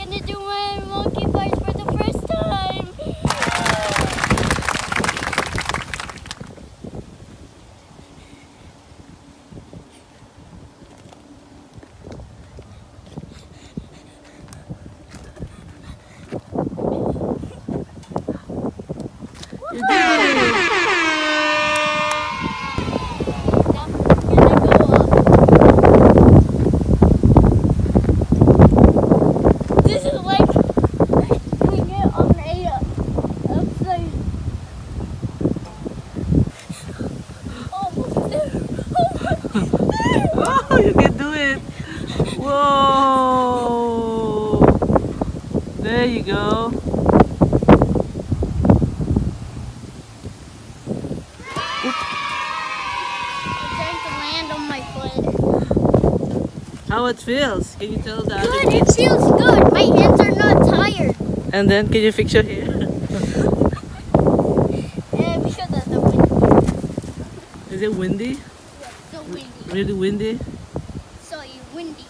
gonna do my monkey bars for the first time. You did it! Oh, you can do it! Whoa! There you go. I'm trying to land on my foot. How it feels? Can you tell the other Good, it kids? feels good. My hands are not tired. And then, can you fix your hair? Because of the wind. Is it windy? So windy. Really windy? So windy.